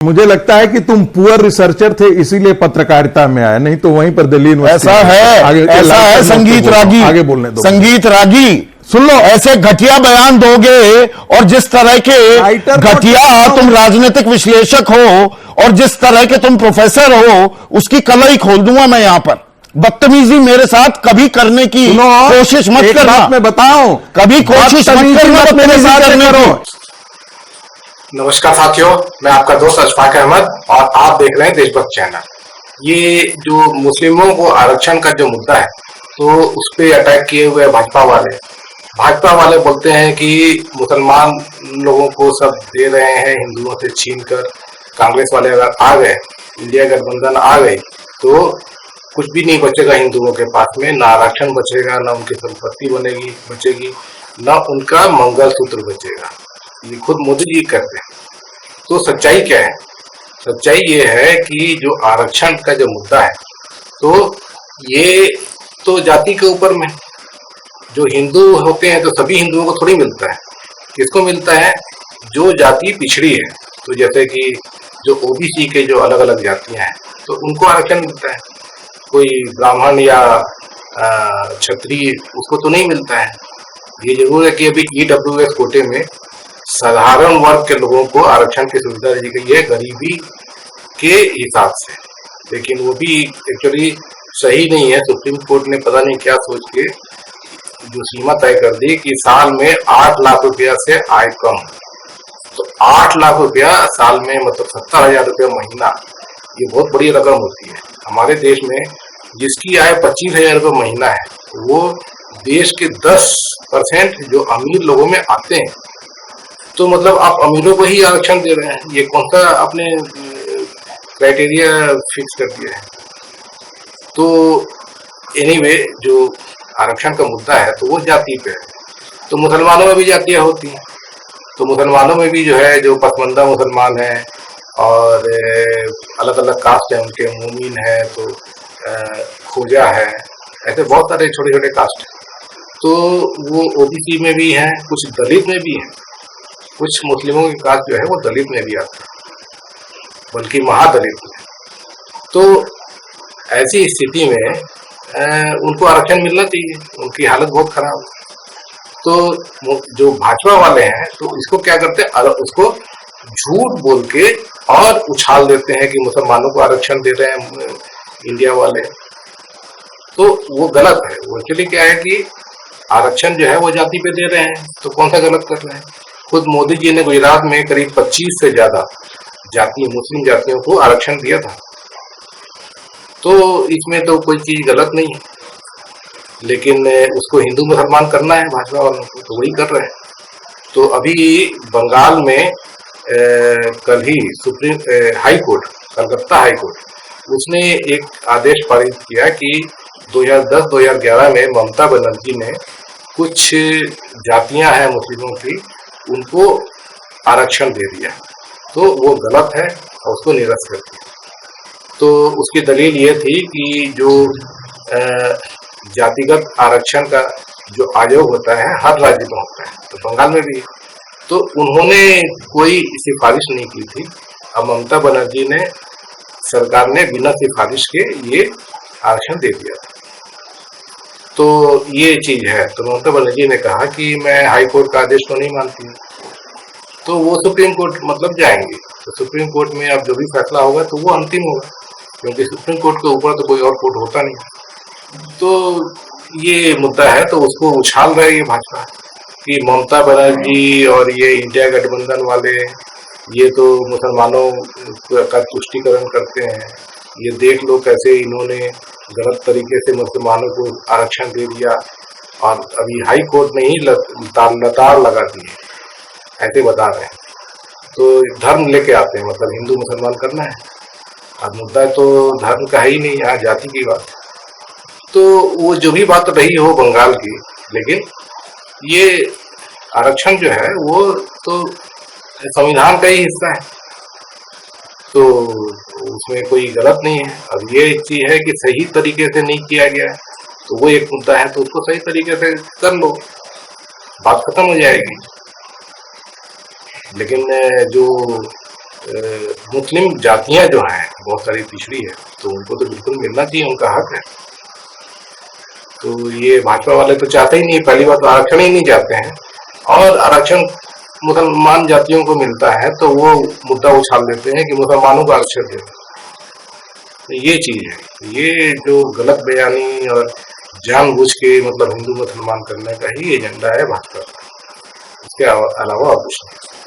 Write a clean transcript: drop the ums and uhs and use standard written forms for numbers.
मुझे लगता है कि तुम पुअर रिसर्चर थे, इसीलिए पत्रकारिता में आए, नहीं तो वहीं पर दिल्ली यूनिवर्सिटी। ऐसा है, ऐसा है संगीत रागी, आगे बोलने दो। संगीत रागी, सुन लो, ऐसे घटिया बयान दोगे और जिस तरह के घटिया तुम राजनीतिक विश्लेषक हो और जिस तरह के तुम प्रोफेसर हो, उसकी कलई खोल दूंगा मैं यहां पर। बदतमीजी मेरे साथ कभी करने की कोशिश मत करना। मैं बताऊं, कभी कोशिश मत करना मेरे साथ करने को। नमस्कार साथियों, मैं आपका दोस्त अशफाक अहमद और आप देख रहे हैं देशभक्त चैनल। ये जो मुस्लिमों को आरक्षण का जो मुद्दा है, तो उस पर अटैक किए हुए भाजपा वाले बोलते हैं कि मुसलमान लोगों को सब दे रहे हैं हिंदुओं से छीन कर। कांग्रेस वाले अगर आ गए, इंडिया गठबंधन आ गई, तो कुछ भी नहीं बचेगा हिंदुओं के पास में, ना आरक्षण बचेगा, ना उनकी संपत्ति बचेगी, ना उनका मंगलसूत्र बचेगा। ये खुद मोदी जी करते हैं। तो सच्चाई क्या है? सच्चाई ये है कि जो आरक्षण का जो मुद्दा है, तो ये तो जाति के ऊपर में, जो हिंदू होते हैं तो सभी हिंदुओं को थोड़ी मिलता है। किसको मिलता है? जो जाति पिछड़ी है। तो जैसे कि जो ओबीसी के जो अलग अलग जातियां हैं, तो उनको आरक्षण मिलता है। कोई ब्राह्मण या क्षत्रिय, उसको तो नहीं मिलता है। ये जरूर है कि अभी ईडब्ल्यूएस कोटे में साधारण वर्ग के लोगों को आरक्षण की सुविधा दी गई है गरीबी के हिसाब से, लेकिन वो भी एक्चुअली सही नहीं है। सुप्रीम कोर्ट ने पता नहीं क्या सोच के जो सीमा तय कर दी कि साल में 8 लाख रुपया से आय कम। तो 8 लाख रुपया साल में मतलब 70,000 रुपया महीना, ये बहुत बड़ी रकम होती है। हमारे देश में जिसकी आय 25,000 रुपये महीना है, वो देश के 10% जो अमीर लोगों में आते हैं। तो मतलब आप अमीरों को ही आरक्षण दे रहे हैं, ये कौन सा आपने क्राइटेरिया फिक्स कर दिया है? तो एनीवे, जो आरक्षण का मुद्दा है, तो वो जाति पे है। तो मुसलमानों में भी जातियां होती हैं। तो मुसलमानों में भी जो है, जो पसमंदा मुसलमान है और अलग अलग कास्ट है, उनके मोमिन है, तो खोजा है, ऐसे बहुत सारे छोटे छोटे कास्ट हैं। तो वो ओबीसी में भी हैं, कुछ दलित में भी हैं, कुछ मुस्लिमों की कास्ट जो है वो दलित में भी आती है, बल्कि महादलित में। तो ऐसी स्थिति में उनको आरक्षण मिलना चाहिए, उनकी हालत बहुत खराब है। तो जो भाजपा वाले हैं, तो इसको क्या करते हैं, उसको झूठ बोल के और उछाल देते हैं कि मुसलमानों को आरक्षण दे रहे हैं इंडिया वाले। तो वो गलत है। वो एक्चुअली क्या है कि आरक्षण जो है वो जाति पे दे रहे हैं, तो कौन सा गलत कर रहे हैं? खुद मोदी जी ने गुजरात में करीब 25 से ज्यादा जाति, मुस्लिम जातियों को आरक्षण दिया था। तो इसमें तो कोई चीज गलत नहीं है, लेकिन उसको हिंदू मुसलमान करना है भाजपा वालों को, तो वही कर रहे हैं। तो अभी बंगाल में कल ही supreme high court, Calcutta high court, उसने एक आदेश पारित किया कि 2010-2011 में ममता बनर्जी ने कुछ जातियां हैं मुस्लिमों की, उनको आरक्षण दे दिया। तो वो गलत है और उसको निरस्त कर दिया। तो उसकी दलील ये थी कि जो जातिगत आरक्षण का जो आयोग होता है, हर राज्य में होता है, तो बंगाल में भी। तो उन्होंने कोई सिफारिश नहीं की थी। अब ममता बनर्जी ने, सरकार ने बिना सिफारिश के ये आरक्षण दे दिया था। तो ये चीज है। तो ममता बनर्जी ने कहा कि मैं हाई कोर्ट का आदेश तो नहीं मानती, तो वो सुप्रीम कोर्ट मतलब जाएंगे। तो सुप्रीम कोर्ट में अब जो भी फैसला होगा तो वो अंतिम होगा, क्योंकि सुप्रीम कोर्ट के ऊपर तो कोई और कोर्ट होता नहीं। तो ये मुद्दा है, तो उसको उछाल रहे ये भाजपा कि ममता बनर्जी और ये इंडिया गठबंधन वाले, ये तो मुसलमानों का तुष्टीकरण करते हैं। ये देख लो कैसे इन्होंने गलत तरीके से मुसलमानों को आरक्षण दे दिया, और अभी हाई कोर्ट ने ही लताड़ लगा दी है, ऐसे बता रहे हैं। तो धर्म लेके आते हैं, मतलब हिंदू मुसलमान करना है। अब मुद्दा तो धर्म का है ही नहीं, यहाँ जाति की बात। तो वो जो भी बात रही हो बंगाल की, लेकिन ये आरक्षण जो है वो तो संविधान का ही हिस्सा है, तो उसमें कोई गलत नहीं है। अब ये चीज है कि सही तरीके से नहीं किया गया है, तो वो एक मुद्दा है, तो उसको सही तरीके से कर लो, बात खत्म हो जाएगी। लेकिन जो मुस्लिम जातियां जो हैं बहुत सारी पिछड़ी है, तो उनको तो बिल्कुल मिलना चाहिए, उनका हक है। तो ये भाजपा वाले तो चाहते ही नहीं, पहली बात तो आरक्षण ही नहीं चाहते हैं, और आरक्षण मुसलमान जातियों को मिलता है तो वो मुद्दा उछाल देते हैं कि मुसलमानों को आरक्षण देते हैं। तो ये चीज है, ये जो गलत बयानी और जानबूझ के मतलब हिंदू मुसलमान करने का ही एजेंडा है भाजपा का, इसके अलावा और कुछ नहीं।